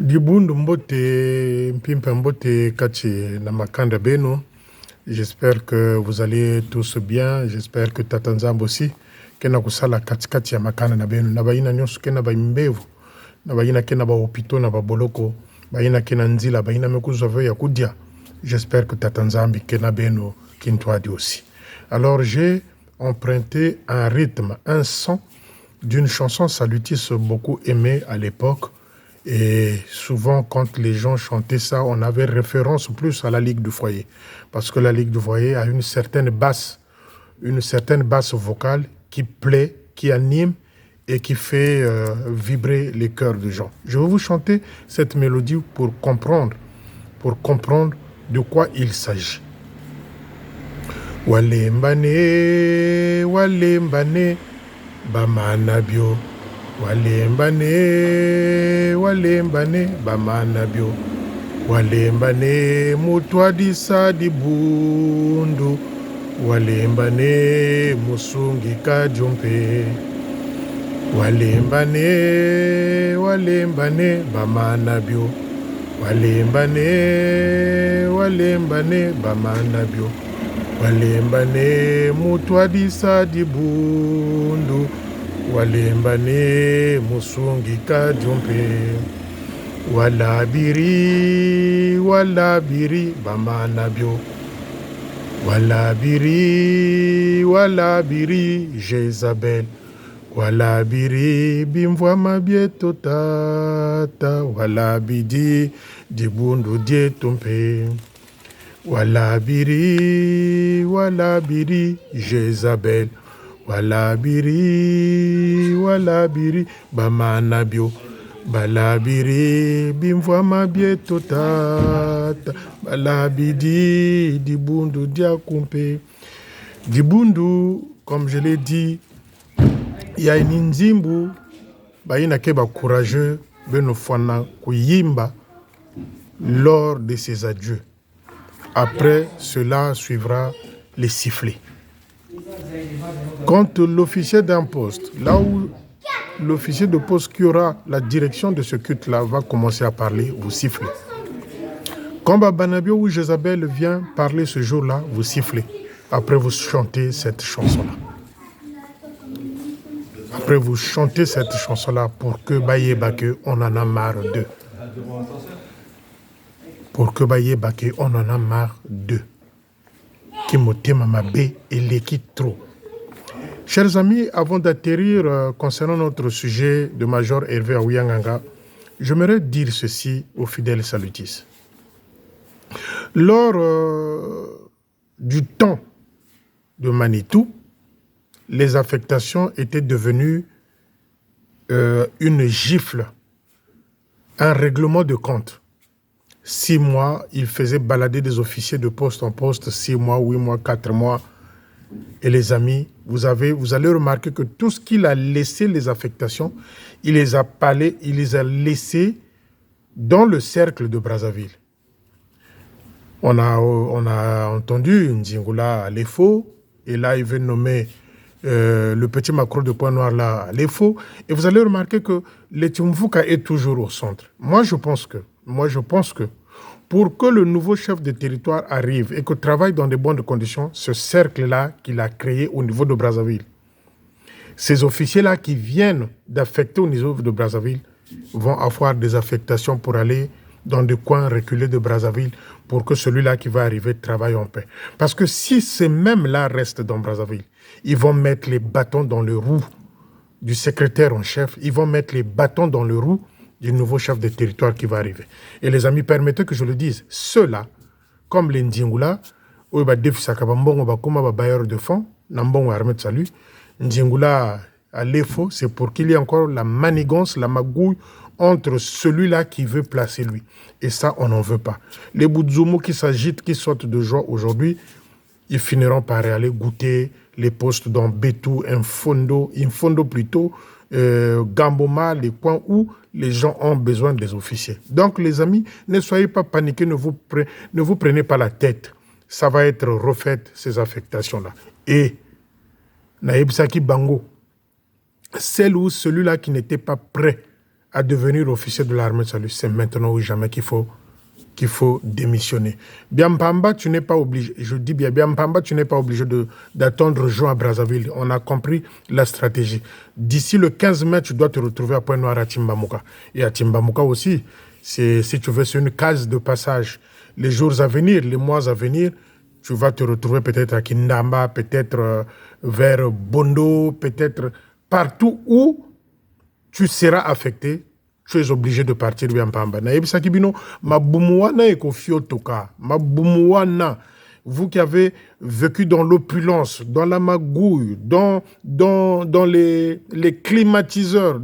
Dibundu mbote, mpimpa mbote kati na makanda beno. J'espère que vous allez tous bien. J'espère que Tatanzambo aussi. Kena kusala katikati ya makanda na beno. Na baina nyonso kena ba imbevu. Na baina kena ba hopito na ba boloko. Baina kena nzila. Baina mekuzove ya kudia. J'espère que Tatanzambi kena beno kintoadi aussi. Alors j'ai emprunté un rythme, un son d'une chanson salutiste beaucoup aimée à l'époque. Et souvent, quand les gens chantaient ça, on avait référence plus à la Ligue du Foyer. Parce que la Ligue du Foyer a une certaine basse vocale qui plaît, qui anime et qui fait vibrer les cœurs des gens. Je vais vous chanter cette mélodie pour comprendre de quoi il s'agit. Walembane, walembane, bamanabio. Walembane, walembane, bamanabio. Walembane, mutwadisa di bundu. Walembane, musungi kajumpe. Walembane, walembane, bamanabio. Walembane, walembane, bamanabio. Walembane, mutwadisa di bundu. Walembane musungi kajumpe. Walabiri, walabiri, bamanabio. Walabiri, walabiri, Jezabel. Walabiri, bimvwa mabieto tata. Walabidi, dibundu dietumpe. Walabiri, walabiri, Jezabel. Walabiri, walabiri, bamanabio. Balabiri, bimvwa mabieto tata. Balabidi, dibundu diakumpe. Dibundu, comme je l'ai dit, il y a une nzimbu, baina keba courageux, benofana kuyimba lors de ses adieux. Après, cela suivra les sifflets. Quand l'officier d'un poste, là où l'officier de poste qui aura la direction de ce culte-là va commencer à parler, vous sifflez. Quand Babanabio ou Jézabel vient parler ce jour-là, vous sifflez. Après, vous chantez cette chanson-là. Après, vous chantez cette chanson-là pour que Baye Bake, on en a marre d'eux. Pour que Baye Bake, on en a marre d'eux. Kimotema Mabe et l'équipe trop. Chers amis, avant d'atterrir concernant notre sujet de Major Hervé Aouyanganga, j'aimerais dire ceci aux fidèles salutistes. Lors du temps de Manitou, les affectations étaient devenues une gifle, un règlement de compte. 6 mois, il faisait balader des officiers de poste en poste, 6 mois, 8 mois, 4 mois. Et les amis, vous allez remarquer que tout ce qu'il a laissé, les affectations, il les a laissés dans le cercle de Brazzaville. On a entendu Nzingula à l'EFO, et là il veut nommer le petit Macron de Pointe-Noire là à l'EFO, et vous allez remarquer que l'Etimvuka est toujours au centre. Moi je pense que pour que le nouveau chef de territoire arrive et que travaille dans de bonnes conditions, ce cercle-là qu'il a créé au niveau de Brazzaville, ces officiers-là qui viennent d'affecter au niveau de Brazzaville vont avoir des affectations pour aller dans des coins reculés de Brazzaville pour que celui-là qui va arriver travaille en paix. Parce que si ces mêmes-là restent dans Brazzaville, ils vont mettre les bâtons dans le roue du secrétaire en chef, ils vont mettre les bâtons dans le roue du nouveau chef de territoire qui va arriver. Et les amis, permettez que je le dise, ceux-là, comme les Ndingula, où ba defisaka bambongo bakoma ba bailleur de fonds, nambongo armée de salut, Ndingula à l'EFO, c'est pour qu'il y ait encore la manigance, la magouille entre celui-là qui veut placer lui. Et ça, on n'en veut pas. Les Boudzoumou qui s'agitent, qui sortent de joie aujourd'hui, ils finiront par aller goûter les postes dans Betou, Infondo plutôt, Gamboma, les coins où les gens ont besoin des officiers. Donc les amis, ne soyez pas paniqués, ne vous prenez pas la tête. Ça va être refait, ces affectations-là. Et Naïb Saki Bango, celle ou celui-là qui n'était pas prêt à devenir officier de l'armée de salut, c'est maintenant ou jamais qu'il faut démissionner. Biampamba, tu n'es pas obligé, je dis bien, Biampamba, tu n'es pas obligé d'attendre juin à Brazzaville. On a compris la stratégie. D'ici le 15 mai, tu dois te retrouver à Pointe-Noire à Timbamuka. Et à Timbamuka aussi, si tu veux, c'est une case de passage. Les jours à venir, les mois à venir, tu vas te retrouver peut-être à Kindamba, peut-être vers Bondo, peut-être partout où tu seras affecté. Tu es obligé de partir bien Pamba. Naïbisaki bino, mabumuana et kofio toka. Mabumuana, vous qui avez vécu dans l'opulence, dans la magouille, dans les climatiseurs,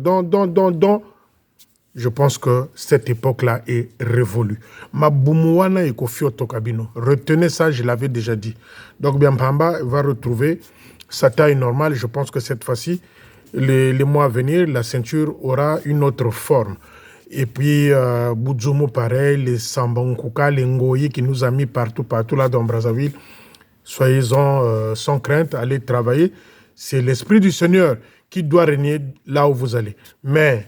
je pense que cette époque-là est révolue. Mabumuana et kofio toka bino. Retenez ça, je l'avais déjà dit. Donc bien Pamba va retrouver sa taille normale. Je pense que cette fois-ci, les mois à venir, la ceinture aura une autre forme. Et puis, Boudzoumou, pareil, les Sambankuka, les Ngoyi qui nous a mis partout là dans Brazzaville, soyez-en sans crainte, allez travailler. C'est l'Esprit du Seigneur qui doit régner là où vous allez. Mais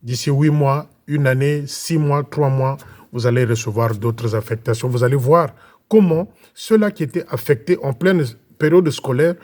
d'ici 8 mois, 1 année, 6 mois, 3 mois, vous allez recevoir d'autres affectations. Vous allez voir comment ceux-là qui étaient affectés en pleine période scolaire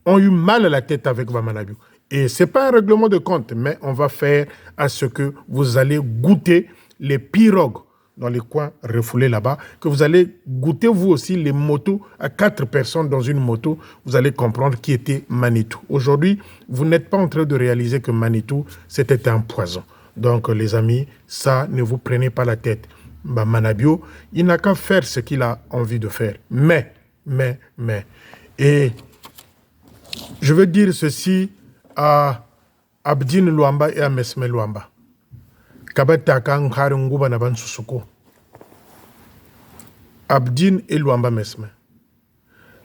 ont eu mal à la tête avec Bamanabiou. Et ce n'est pas un règlement de compte, mais on va faire à ce que vous allez goûter les pirogues dans les coins refoulés là-bas, que vous allez goûter vous aussi les motos à 4 personnes dans une moto, vous allez comprendre qui était Manitou. Aujourd'hui, vous n'êtes pas en train de réaliser que Manitou, c'était un poison. Donc les amis, ça, ne vous prenez pas la tête. Bamanabiou, il n'a qu'à faire ce qu'il a envie de faire. Mais, et je veux dire ceci à Abdine Luamba et à Mesme Luamba. Kabataka Nkari Nguba Naban Susuko. Abdine et Luamba Mesme.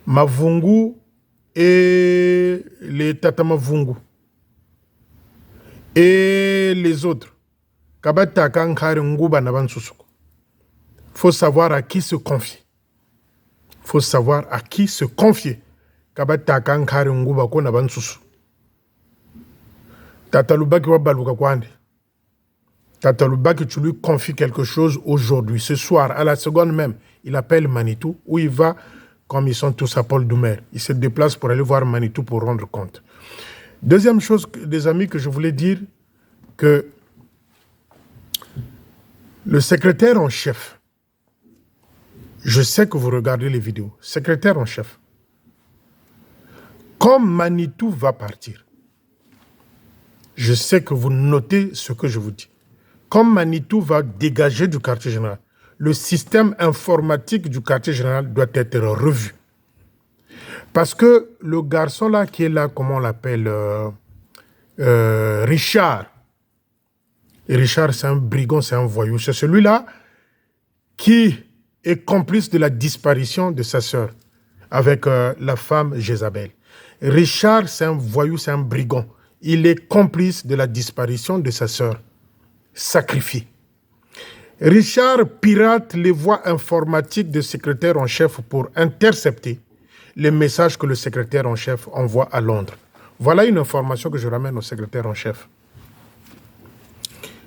Mavungu et les Tatamavungu. Et les autres. Kabataka Nkari Nguba Naban Susuko. Faut savoir à qui se confier. Faut savoir à qui se confier. Kabataka Nkari Nguba ko Naban Susu. Tatalubaki wa baluka kwande. Tatalubaki, tu lui confies quelque chose aujourd'hui, ce soir, à la seconde même. Il appelle Manitou, où il va, comme ils sont tous à Paul Doumer. Il se déplace pour aller voir Manitou pour rendre compte. Deuxième chose, des amis, que je voulais dire, que le secrétaire en chef, je sais que vous regardez les vidéos, secrétaire en chef, comme Manitou va partir, je sais que vous notez ce que je vous dis. Comme Manitou va dégager du quartier général, le système informatique du quartier général doit être revu. Parce que le garçon là qui est là, comment on l'appelle, Richard. Et Richard, c'est un brigand, c'est un voyou. C'est celui-là qui est complice de la disparition de sa sœur avec la femme Jézabel. Richard, c'est un voyou, c'est un brigand. Il est complice de la disparition de sa sœur, sacrifiée. Richard pirate les voies informatiques du secrétaire en chef pour intercepter les messages que le secrétaire en chef envoie à Londres. Voilà une information que je ramène au secrétaire en chef.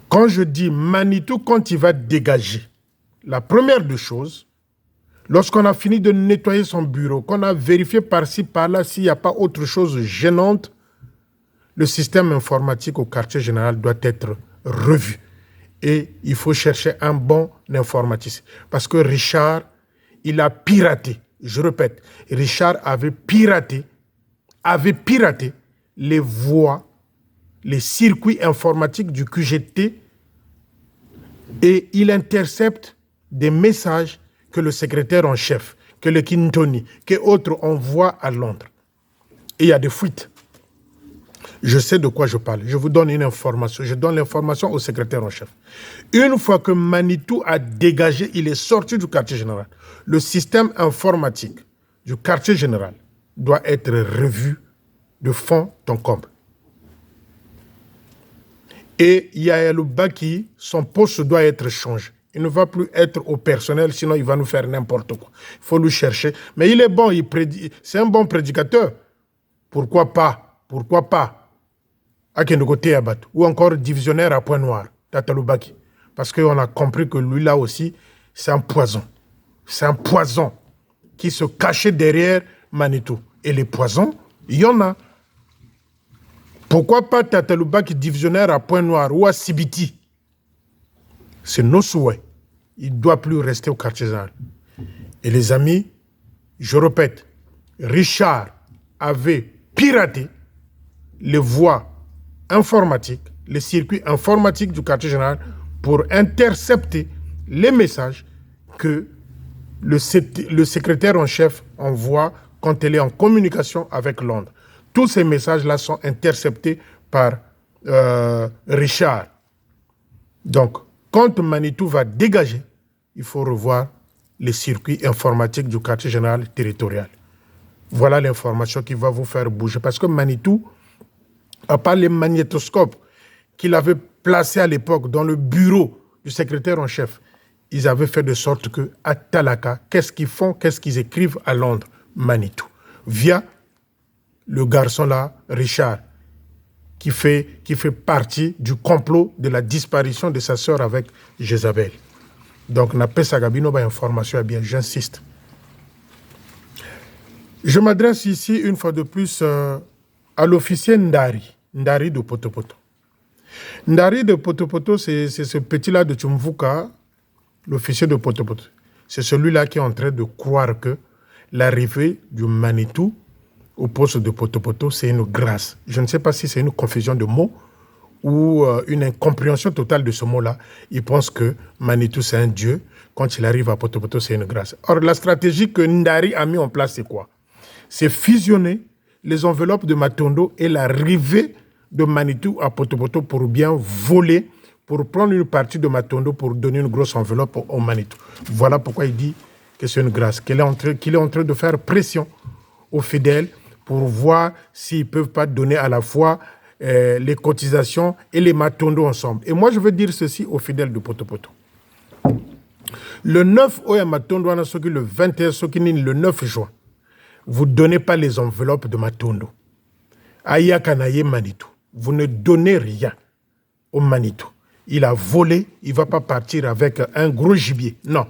Quand je dis Manitou, quand il va dégager, la première des choses, lorsqu'on a fini de nettoyer son bureau, qu'on a vérifié par-ci, par-là, s'il n'y a pas autre chose gênante, le système informatique au quartier général doit être revu. Et il faut chercher un bon informaticien. Parce que Richard, il a piraté. Je répète, Richard avait piraté les voies, les circuits informatiques du QGT et il intercepte des messages que le secrétaire en chef, que le Kintoni, que autres envoient à Londres. Et il y a des fuites. Je sais de quoi je parle. Je vous donne une information. Je donne l'information au secrétaire en chef. Une fois que Manitou a dégagé, il est sorti du quartier général. Le système informatique du quartier général doit être revu de fond en comble. Et Yael Baki, son poste doit être changé. Il ne va plus être au personnel, sinon il va nous faire n'importe quoi. Il faut le chercher. Mais il est bon, c'est un bon prédicateur. Pourquoi pas? Pourquoi pas? à Kendokote Abat, ou encore divisionnaire à Point Noir, Tataloubaki. Parce qu'on a compris que lui là aussi, c'est un poison. C'est un poison qui se cachait derrière Manitou. Et les poisons, il y en a. Pourquoi pas Tataloubaki divisionnaire à Point Noir ou à Sibiti? C'est nos souhaits. Il ne doit plus rester au quartier général. Et les amis, je répète, Richard avait piraté les voies informatiques, les circuits informatiques du quartier général pour intercepter les messages que le secrétaire en chef envoie quand elle est en communication avec Londres. Tous ces messages-là sont interceptés par Richard. Donc, quand Manitou va dégager, il faut revoir les circuits informatiques du quartier général territorial. Voilà l'information qui va vous faire bouger. Parce que Manitou, à part les magnétoscopes qu'il avait placés à l'époque dans le bureau du secrétaire en chef, ils avaient fait de sorte que à Talaka, qu'est-ce qu'ils font, qu'est-ce qu'ils écrivent à Londres? Manitou. Via le garçon là, Richard, qui fait partie du complot de la disparition de sa sœur avec Jézabel. Donc, n'a pas Sagabino information, eh bien, j'insiste. Je m'adresse ici une fois de plus à l'officier Ndari de Potopoto. Ndari de Potopoto, c'est ce petit-là de Tchumvuka, l'officier de Potopoto. C'est celui-là qui est en train de croire que l'arrivée du Manitou au poste de Potopoto, c'est une grâce. Je ne sais pas si c'est une confusion de mots ou une incompréhension totale de ce mot-là. Il pense que Manitou, c'est un dieu. Quand il arrive à Potopoto, c'est une grâce. Or, la stratégie que Ndari a mis en place, c'est quoi? C'est fusionner les enveloppes de Matondo et l'arrivée de Manitou à Potopoto pour bien voler, pour prendre une partie de Matondo pour donner une grosse enveloppe au Manitou. Voilà pourquoi il dit que c'est une grâce, qu'il est en train de faire pression aux fidèles pour voir s'ils ne peuvent pas donner à la fois les cotisations et les Matondo ensemble. Et moi, je veux dire ceci aux fidèles de Potopoto. Le 9 Oya Matondo, le 21 Sokinin, le 9 juin, vous ne donnez pas les enveloppes de Matondo. Aya Kanaye Manitou. Vous ne donnez rien au Manitou. Il a volé, il ne va pas partir avec un gros gibier. Non.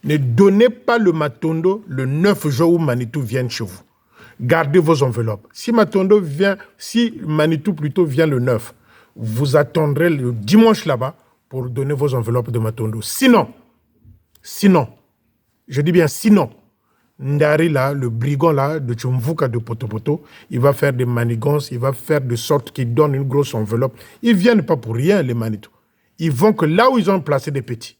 Ne donnez pas le Matondo le 9 juin où Manitou vient chez vous. Gardez vos enveloppes. Si Manitou plutôt vient le 9, vous attendrez le dimanche là-bas pour donner vos enveloppes de Matondo. Sinon, je dis bien sinon, Ndari là, le brigand là de Tchumvuka de Potopoto, il va faire des manigances, il va faire de sorte qu'il donne une grosse enveloppe. Ils ne viennent pas pour rien, les Manitou. Ils vont que là où ils ont placé des petits.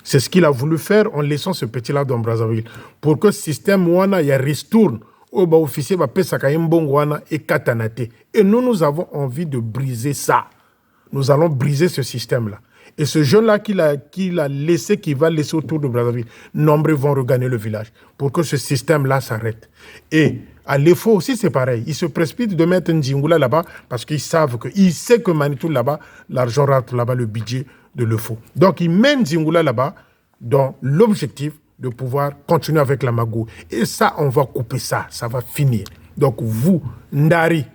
C'est ce qu'il a voulu faire en laissant ce petit-là dans Brazzaville. Pour que ce système wana ya ristourne au bas officier va pesaka mbongo wana et katanate. Et nous avons envie de briser ça. Nous allons briser ce système-là. Et ce jeune-là qu'il a laissé, qu'il va laisser autour de Brazzaville, nombreux vont regagner le village pour que ce système-là s'arrête. Et à l'EFO aussi, c'est pareil. Ils se précipitent de mettre Ndjingula là-bas parce qu'ils savent ils savent que Manitou là-bas, l'argent rentre là-bas, le budget de l'EFO. Donc, ils mènent Ndjingula là-bas dans l'objectif de pouvoir continuer avec la Magou. Et ça, on va couper ça. Ça va finir. Donc, vous, Ndari,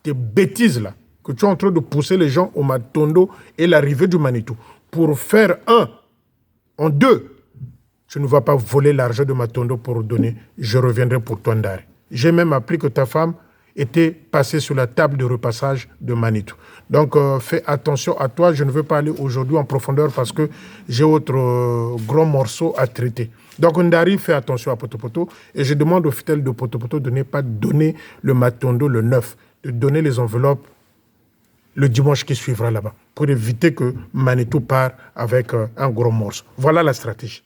tes bêtises là, que tu es en train de pousser les gens au Matondo et l'arrivée du Manitou. Pour faire en deux, tu ne vas pas voler l'argent de Matondo pour donner. Je reviendrai pour toi, Ndari. J'ai même appris que ta femme était passée sur la table de repassage de Manitou. Donc, fais attention à toi. Je ne veux pas aller aujourd'hui en profondeur parce que j'ai autre gros morceau à traiter. Donc, Ndari, fais attention à Potopoto. Et je demande aux fidèles de Potopoto de ne pas donner le Matondo le 9, de donner les enveloppes le dimanche qui suivra là-bas, pour éviter que Manitou part avec un gros morceau. Voilà la stratégie.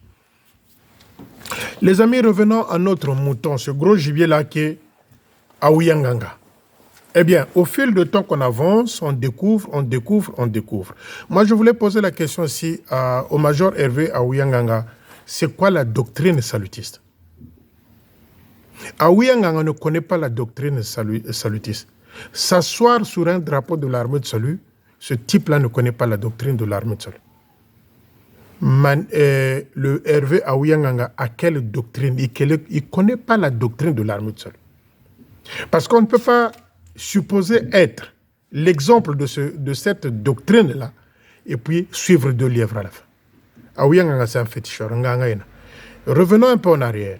Les amis, revenons à notre mouton, ce gros gibier-là qui est Aouyanganga. Eh bien, au fil de temps qu'on avance, on découvre. Moi, je voulais poser la question ici au major Hervé Aouyanganga. C'est quoi la doctrine salutiste? Aouyanganga ne connaît pas la doctrine salutiste. S'asseoir sur un drapeau de l'armée de salut, ce type-là ne connaît pas la doctrine de l'armée de salut. Le Hervé Aouyanganga a quelle doctrine? Il ne connaît pas la doctrine de l'armée de salut. Parce qu'on ne peut pas supposer être l'exemple de cette doctrine-là, et puis suivre 2 lièvres à la fin. Aouyanganga, c'est un féticheur. Revenons un peu en arrière.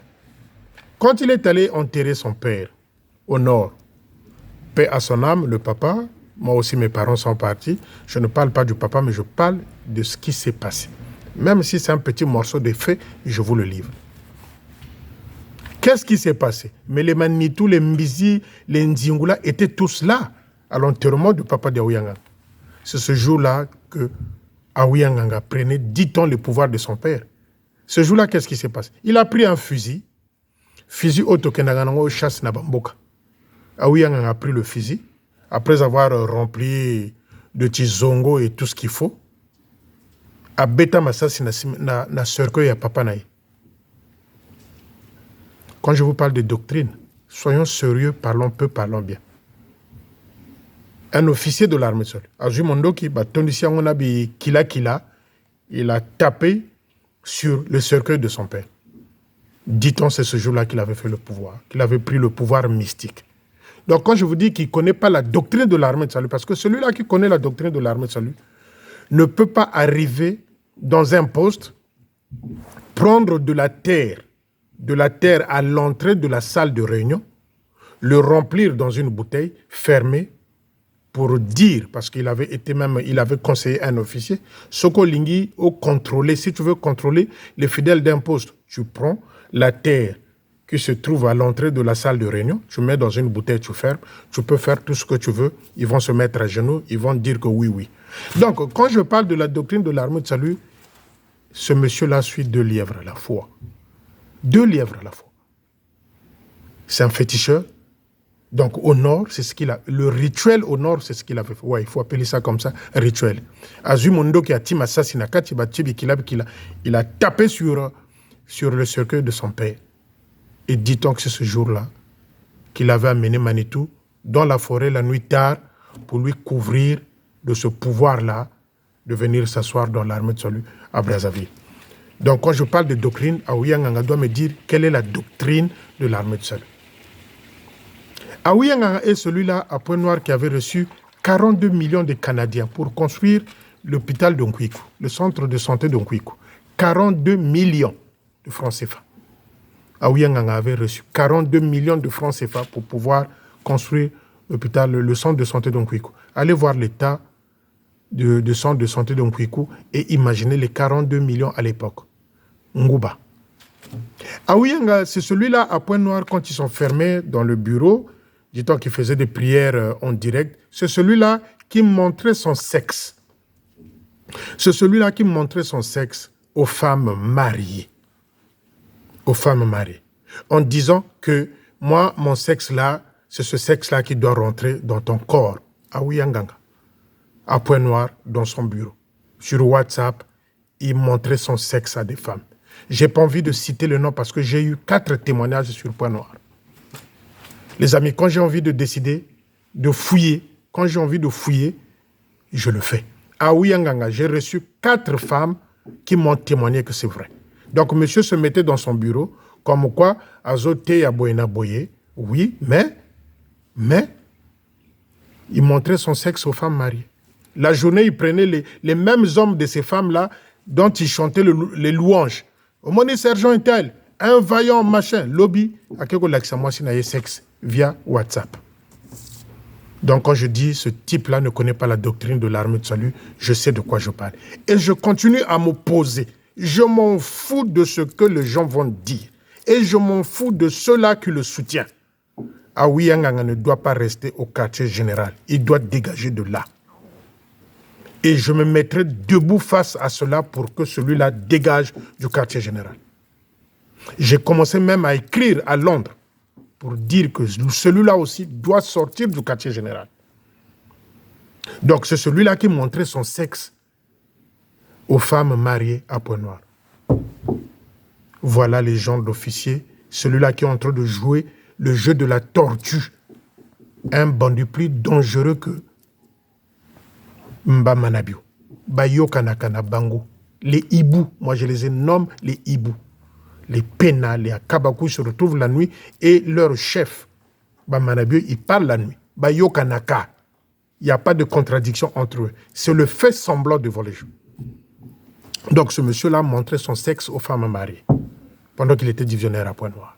Quand il est allé enterrer son père au nord, paix à son âme, le papa, moi aussi mes parents sont partis, je ne parle pas du papa, mais je parle de ce qui s'est passé. Même si c'est un petit morceau de fait, je vous le livre. Qu'est-ce qui s'est passé? Mais les Manitou, les Mbizi, les Nzingula étaient tous là à l'enterrement du papa d'Aouyanganga. C'est ce jour-là que Aouyanganga prenait, dit-on, le pouvoir de son père. Ce jour-là, qu'est-ce qui s'est passé? Il a pris un fusil Otokenaganango chasse Nabamboka. Aouyanganga a pris le fusil, après avoir rempli de tizongo et tout ce qu'il faut, a beta masasi na cercueil à papa naï. Quand je vous parle de doctrine, soyons sérieux, parlons peu, parlons bien. Un officier de l'armée seule, Azumondoki, il a tapé sur le cercueil de son père. Dit-on, c'est ce jour-là qu'il avait fait le pouvoir, qu'il avait pris le pouvoir mystique. Donc quand je vous dis qu'il ne connaît pas la doctrine de l'armée de salut, parce que celui-là qui connaît la doctrine de l'armée de salut ne peut pas arriver dans un poste, prendre de la terre à l'entrée de la salle de réunion, le remplir dans une bouteille fermée pour dire, parce qu'il avait conseillé un officier, Soko Lingi au contrôler, si tu veux contrôler les fidèles d'un poste, tu prends la terre qui se trouve à l'entrée de la salle de réunion, tu mets dans une bouteille, tu fermes, tu peux faire tout ce que tu veux, ils vont se mettre à genoux, ils vont dire que oui, oui. Donc, quand je parle de la doctrine de l'armée de salut, ce monsieur-là suit 2 lièvres à la fois. 2 lièvres à la fois. C'est un féticheur. Donc, au nord, c'est ce qu'il a. Le rituel au nord, c'est ce qu'il avait fait. Ouais, il faut appeler ça comme ça, un rituel. Azumondo qui a tima assassinat, il a tapé sur le cercueil de son père. Et dit-on que c'est ce jour-là qu'il avait amené Manitou dans la forêt la nuit tard pour lui couvrir de ce pouvoir-là de venir s'asseoir dans l'armée de salut à Brazzaville. Donc, quand je parle de doctrine, Aouyanganga doit me dire quelle est la doctrine de l'armée de salut. Aouyanganga est celui-là à Pointe-Noire qui avait reçu 42 millions de Canadiens pour construire l'hôpital d'Onkwiku, le centre de santé d'Onkwiku. 42 millions de francs CFA. Aouyanganga avait reçu 42 millions de francs CFA pour pouvoir construire l'hôpital, le centre de santé d'Onkwiku. Allez voir l'état de centre de santé d'Onkwiku et imaginez les 42 millions à l'époque. Ngouba. Aouyanganga, c'est celui-là à Pointe-Noire quand ils sont fermés dans le bureau, dit-on qu'il faisait des prières en direct, c'est celui-là qui montrait son sexe. C'est celui-là qui montrait son sexe aux femmes mariées. Aux femmes mariées. En disant que moi, mon sexe-là, c'est ce sexe-là qui doit rentrer dans ton corps. Aouyanganga. À Pointe-Noire, dans son bureau. Sur WhatsApp, il montrait son sexe à des femmes. Je n'ai pas envie de citer le nom parce que j'ai eu 4 témoignages sur Pointe-Noire. Les amis, quand j'ai envie de décider, de fouiller, je le fais. À Ouyanganga, j'ai reçu 4 femmes qui m'ont témoigné que c'est vrai. Donc, monsieur se mettait dans son bureau, comme quoi, Azote Yaboyena Boye, oui, mais, il montrait son sexe aux femmes mariées. La journée, il prenait les mêmes hommes de ces femmes-là dont il chantait les louanges. Au monde sergent est tel, un vaillant machin, lobby, à quelque chose de sexe via WhatsApp. Donc, quand je dis ce type-là ne connaît pas la doctrine de l'armée de salut, je sais de quoi je parle. Et je continue à m'opposer. Je m'en fous de ce que les gens vont dire. Et je m'en fous de ceux-là qui le soutiennent. Aouyanganga ne doit pas rester au quartier général. Il doit dégager de là. Et je me mettrai debout face à cela pour que celui-là dégage du quartier général. J'ai commencé même à écrire à Londres pour dire que celui-là aussi doit sortir du quartier général. Donc c'est celui-là qui montrait son sexe aux femmes mariées à Pointe-Noire. Voilà les gens d'officiers, celui-là qui est en train de jouer le jeu de la tortue. Un bandit plus dangereux que Mba Manabio, Bayo Kanakana Bango, les hibous, moi je les nomme les hibous. Les Pena, les Akabakou se retrouvent la nuit et leur chef, Bamanabio, il parle la nuit. Bayo Kanaka. Il n'y a pas de contradiction entre eux. C'est le fait semblant devant les gens. Donc, ce monsieur-là montrait son sexe aux femmes mariées pendant qu'il était divisionnaire à Pointe-Noire.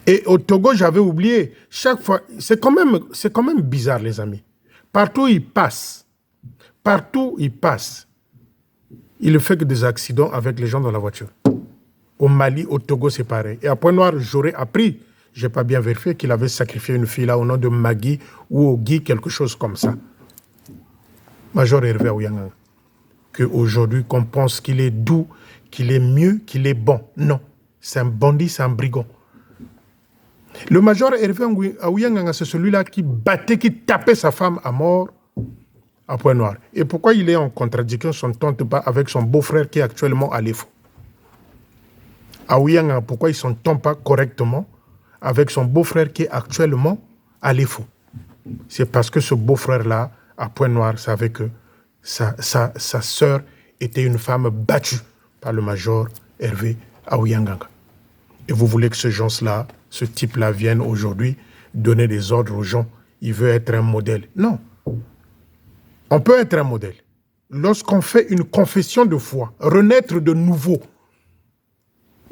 Et au Togo, j'avais oublié, chaque fois, c'est quand même bizarre, les amis. Partout où il passe, il ne fait que des accidents avec les gens dans la voiture. Au Mali, au Togo, c'est pareil. Et à Pointe-Noire, j'aurais appris, je n'ai pas bien vérifié, qu'il avait sacrifié une fille là au nom de Magui ou Ogui, quelque chose comme ça. Major Hervé Aouyanganga. Qu'aujourd'hui, qu'on pense qu'il est doux, qu'il est mieux, qu'il est bon. Non, c'est un bandit, c'est un brigand. Le major Hervé Aouyanganga, c'est celui-là qui battait, qui tapait sa femme à mort à Pointe-Noire. Et pourquoi il est en contradiction, son tante pas avec son beau-frère qui est actuellement à l'EFO? Aouyanganga, pourquoi il ne s'entend pas correctement avec son beau-frère qui est actuellement à l'EFO? C'est parce que ce beau-frère-là, à Pointe-Noire, savait que sa sœur était une femme battue par le major Hervé Aouyanganga. Et vous voulez que ce gens-là, ce type-là, vienne aujourd'hui donner des ordres aux gens. Il veut être un modèle. Non. On peut être un modèle. Lorsqu'on fait une confession de foi, renaître de nouveau,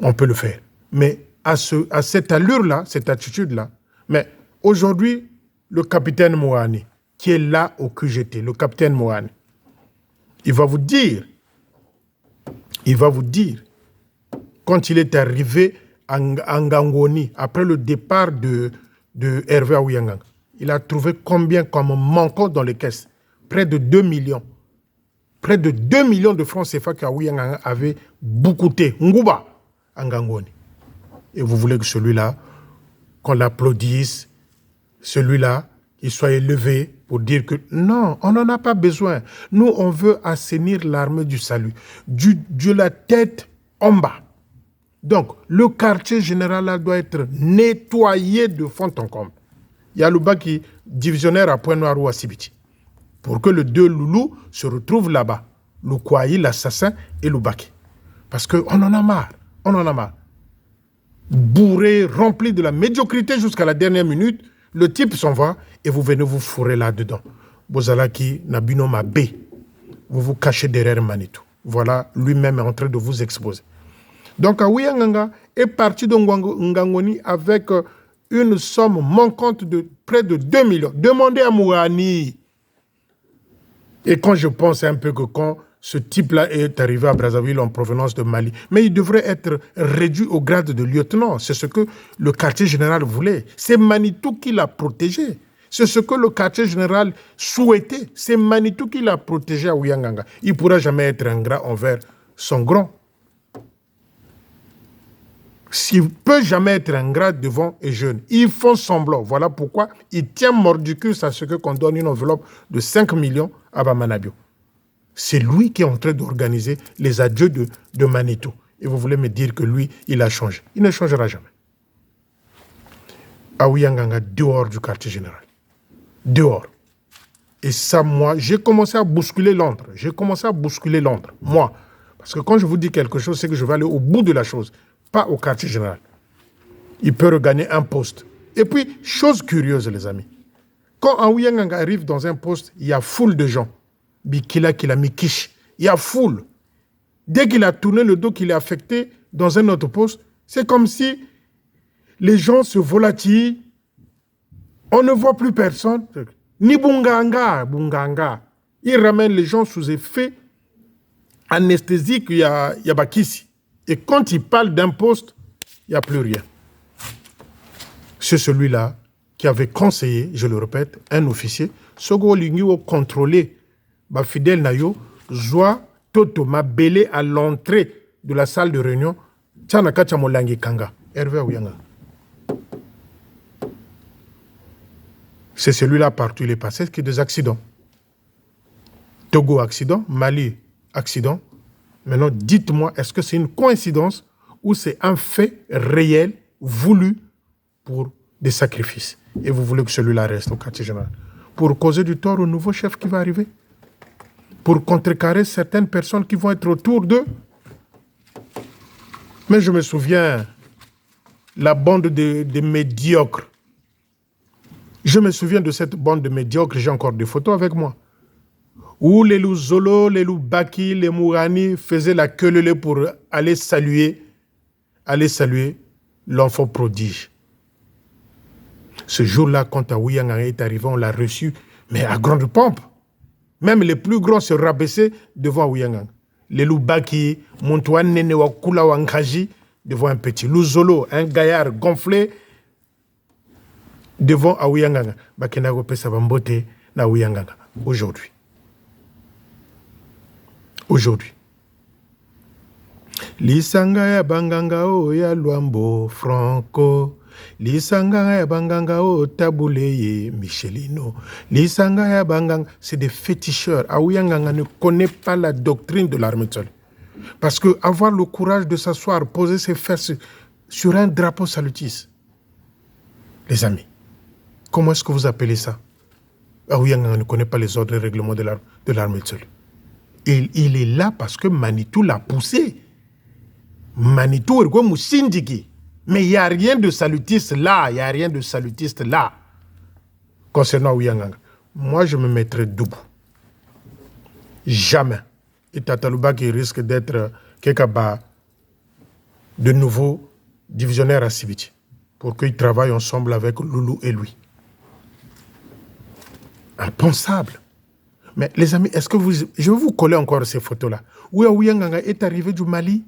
on peut le faire. Mais à cette allure-là, cette attitude-là, mais aujourd'hui, le capitaine Mohani, qui est là au QGT, le capitaine Mohani, il va vous dire, quand il est arrivé à Ngangoni, après le départ de Hervé Aouyanganga, il a trouvé combien comme manquant dans les caisses? Près de 2 millions. Près de 2 millions de francs CFA qu'Aouyanganga avait boucouté. Ngouba, à Ngangoni. Et vous voulez que celui-là, qu'on l'applaudisse, celui-là, qu'il soit élevé pour dire que non, on n'en a pas besoin. Nous, on veut assainir l'armée du salut, de la tête en bas. Donc, le quartier général là doit être nettoyé de fond en comble. Il y a le Baki, divisionnaire à Pointe-Noire ou à Sibiti, pour que les deux loulous se retrouvent là-bas. Le Kouaï, l'assassin et le Baki. Parce qu'on en a marre. On en a marre. Bourré, rempli de la médiocrité jusqu'à la dernière minute, le type s'en va et vous venez vous fourrer là-dedans. Bozalaki, Nabino Mabé. Vous vous cachez derrière Manitou. Voilà, lui-même est en train de vous exposer. Donc, Aouyanganga est parti de Ngangoni avec une somme manquante de près de 2 millions. Demandez à Mouani. Et quand je pense un peu que quand ce type-là est arrivé à Brazzaville en provenance de Mali, mais il devrait être réduit au grade de lieutenant. C'est ce que le quartier général voulait. C'est Manitou qui l'a protégé. C'est ce que le quartier général souhaitait. C'est Manitou qui l'a protégé à Aouyanganga. Il ne pourra jamais être ingrat envers son grand. S'il ne peut jamais être ingrat devant les jeunes, ils font semblant. Voilà pourquoi il tient mordicus à ce qu'on donne une enveloppe de 5 millions à Bamanabio. C'est lui qui est en train d'organiser les adieux de Manitou. Et vous voulez me dire que lui, il a changé. Il ne changera jamais. Aouyanganga dehors du quartier général. Dehors. Et ça, moi, j'ai commencé à bousculer Londres. Moi. Parce que quand je vous dis quelque chose, c'est que je vais aller au bout de la chose. Pas au quartier général. Il peut regagner un poste. Et puis, chose curieuse, les amis. Quand Aouyanganga arrive dans un poste, il y a foule de gens. Bikila, Mikish. Il y a foule. Dès qu'il a tourné le dos, qu'il est affecté dans un autre poste, c'est comme si les gens se volatilent. On ne voit plus personne. Ni Bunganga. Il ramène les gens sous effet anesthésique, il y a Bakissi. Et quand il parle d'un poste, il n'y a plus rien. C'est celui-là qui avait conseillé, je le répète, un officier, Sogo Lingio contrôlé, Fidel Nayo, Zoa Toto m'a belé à l'entrée de la salle de réunion, Tchanaka Tchamolangi Kanga, Hervé Aouyanga. C'est celui-là partout il est passé, qui est des accidents. Togo accident, Mali accident. Maintenant, dites-moi, est-ce que c'est une coïncidence ou c'est un fait réel, voulu pour des sacrifices? Et vous voulez que celui-là reste au quartier général. Pour causer du tort au nouveau chef qui va arriver? Pour contrecarrer certaines personnes qui vont être autour d'eux? Mais je me souviens, la bande de médiocres, Je me souviens de cette bande de médiocres, j'ai encore des photos avec moi, où les loups Zolo, les loups Baki, les Mourani faisaient la queue leu pour aller saluer l'enfant prodige. Ce jour-là, quand Aouyanga est arrivé, on l'a reçu, mais à grande pompe. Même les plus grands se rabaissaient devant Aouyanga. Les loups Baki, Montouane Nene Wakula Wankaji, devant un petit loup Zolo, un gaillard gonflé, devant Aouyanga. Bakena Gope Savambote na Aouyanga. Aujourd'hui. Lisanga ya banganga o ya Luambo Franco. Lisanga ya banganga o Tabuleye Michelino. Lisanga ya banganga, c'est des féticheurs. Aouyanga ne connaît pas la doctrine de l'armée de salut. Parce que avoir le courage de s'asseoir, poser ses fesses sur un drapeau salutiste. Les amis, comment est-ce que vous appelez ça? Aouyanga ne connaît pas les ordres et règlements de l'armée de salut. Et il est là parce que Manitou l'a poussé. Manitou est comme Sindiki. Mais il n'y a rien de salutiste là. Concernant Aouyanga. Moi, je me mettrai debout. Jamais. Et Tatalouba qui risque d'être Kekaba de nouveau divisionnaire à Sibiti. Pour qu'ils travaillent ensemble avec Loulou et lui. Impensable. Mais les amis, est-ce que je vais vous coller encore ces photos-là. Où Aouyanga est arrivé du Mali,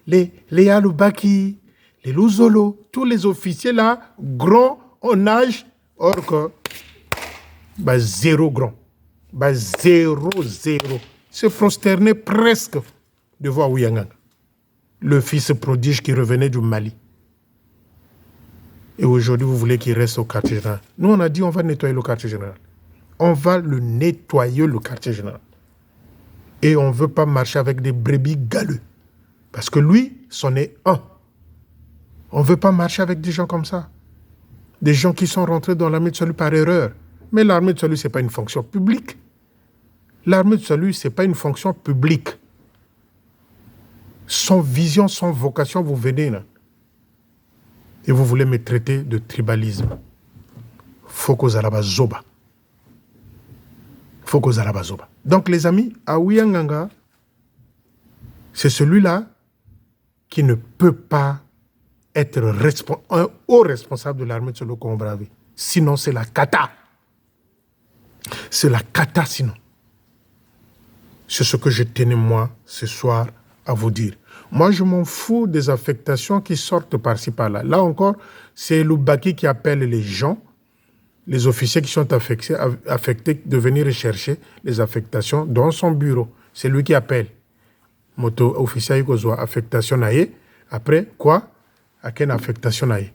les Aloubaki, les Louzolo, tous les officiers là, grands en âge, or que, zéro grand, zéro, se prosterner presque devant Aouyanga, le fils prodige qui revenait du Mali. Et aujourd'hui, vous voulez qu'il reste au quartier général. Nous, on a dit on va nettoyer le quartier général. On va le nettoyer, le quartier général. Et on ne veut pas marcher avec des brebis galeux. Parce que lui, c'en est un. On ne veut pas marcher avec des gens comme ça. Des gens qui sont rentrés dans l'armée de salut par erreur. Mais l'armée de salut, ce n'est pas une fonction publique. L'armée de salut, ce n'est pas une fonction publique. Sans vision, sans vocation, vous venez là. Et vous voulez me traiter de tribalisme. Foko Zalaba Zoba. Donc les amis, Aouyanga, c'est celui-là qui ne peut pas être un haut responsable de l'armée de Solo Combravé. Sinon, c'est la cata. C'est la cata, sinon. C'est ce que je tenais, moi, ce soir, à vous dire. Moi, je m'en fous des affectations qui sortent par-ci, par-là. Là encore, c'est Loubaki qui appelle les gens, les officiers qui sont affectés de venir chercher les affectations dans son bureau. C'est lui qui appelle. Moto officier qui a affectation naïe. Après, quoi? À quelle affectation naïe?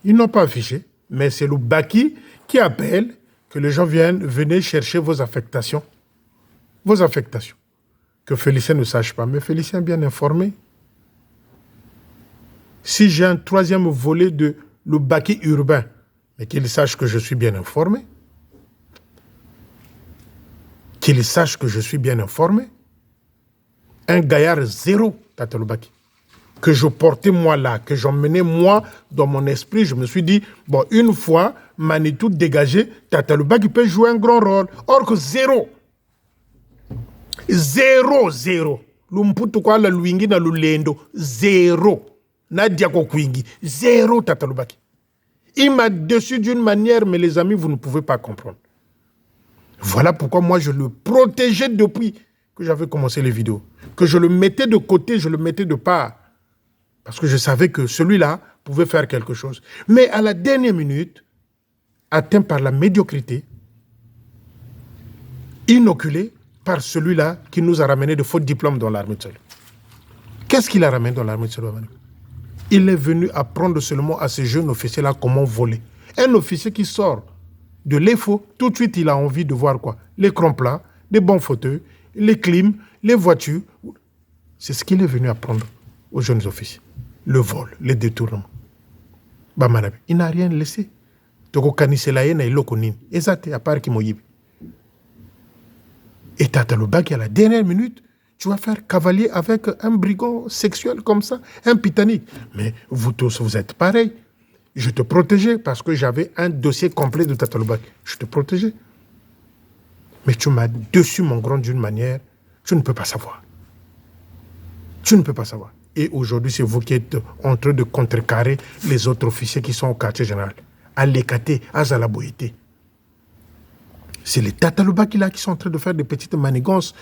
Ils n'ont pas affiché, mais c'est Loubaki qui appelle que les gens venez chercher vos affectations. Vos affectations. Que Félicien ne sache pas. Mais Félicien est bien informé. Si j'ai un troisième volet de Loubaki urbain, mais qu'il sache que je suis bien informé. Qu'il sache que je suis bien informé. Un gaillard zéro, Tata Loubaki, que je portais moi là, que j'emmenais moi dans mon esprit, je me suis dit, bon, une fois, Manitou dégagé, Tata Loubaki peut jouer un grand rôle. Or que zéro. Zéro. Lumputu kwa la luingi na lulendo. Zéro. Nadia Kokwingi. Zéro, Tata Loubaki. Il m'a déçu d'une manière, mais les amis, vous ne pouvez pas comprendre. Voilà pourquoi moi, je le protégeais depuis que j'avais commencé les vidéos. Que je le mettais de côté, je le mettais de part. Parce que je savais que celui-là pouvait faire quelque chose. Mais à la dernière minute, atteint par la médiocrité, inoculé par celui-là qui nous a ramené de faux diplômes dans l'armée de salut. Qu'est-ce qu'il a ramené dans l'armée de salut? Il est venu apprendre seulement à ces jeunes officiers-là comment voler. Un officier qui sort de l'EFO, tout de suite, il a envie de voir quoi? L'écran plat, les bons fauteuils, les clims, les voitures. C'est ce qu'il est venu apprendre aux jeunes officiers. Le vol, les détournements. Il n'a rien laissé. À part Kimoyib. Et Tata Loubaki, à la dernière minute, tu vas faire cavalier avec un brigand sexuel comme ça, un pitanique. Mais vous tous, vous êtes pareils. Je te protégeais parce que j'avais un dossier complet de Tataloubaki. Je te protégeais. Mais tu m'as dessus mon grand d'une manière, tu ne peux pas savoir. Tu ne peux pas savoir. Et aujourd'hui, c'est vous qui êtes en train de contrecarrer les autres officiers qui sont au quartier général. À l'Ekate, à Zalaboïté. C'est les Tataloubaki là qui sont en train de faire des petites manigances,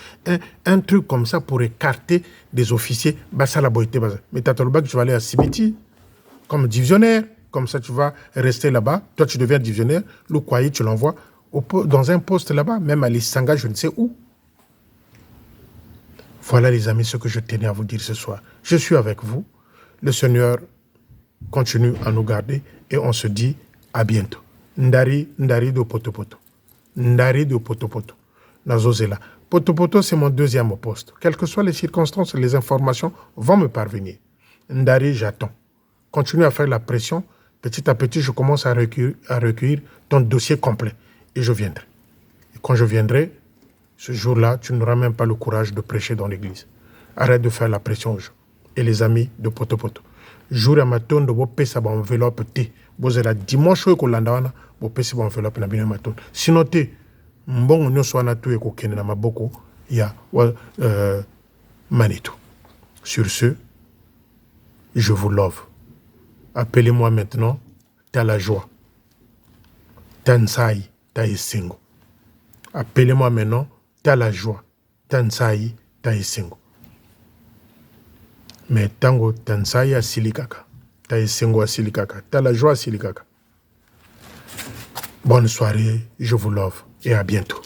un truc comme ça pour écarter des officiers. Mais Tataloubaki, tu vas aller à Sibiti comme divisionnaire. Comme ça, tu vas rester là-bas. Toi, tu deviens divisionnaire. Le Kouaï, tu l'envoies dans un poste là-bas, même à l'Issanga, je ne sais où. Voilà, les amis, ce que je tenais à vous dire ce soir. Je suis avec vous. Le Seigneur continue à nous garder et on se dit à bientôt. Ndari do Potopoto. Ndari do Potopoto. Nazozela. Potopoto, c'est mon deuxième poste. Quelles que soient les circonstances, les informations vont me parvenir. Ndari, j'attends. Continue à faire la pression. Petit à petit, je commence à recueillir ton dossier complet. Et je viendrai. Et quand je viendrai, ce jour-là, tu n'auras même pas le courage de prêcher dans l'église. Arrête de faire la pression aux gens. Et les amis de Potopoto. Jour à matin de vos sa enveloppe té. Vous la dimanche où kolandawana, vos pesa enveloppe na bien matin. Sinon té, mbongo nyo swana tu eko kene na maboko ya Manitou. Sur ce, je vous love. Appelez-moi maintenant Tala Joie. Tansai Taïsingo. Appelez-moi maintenant Tala Joie. Tansai Taïsingo. Mais tango Tansai a Silikaka. Taïsingo a Silikaka. Tala Joie a Silikaka. Bonne soirée, je vous love et à bientôt.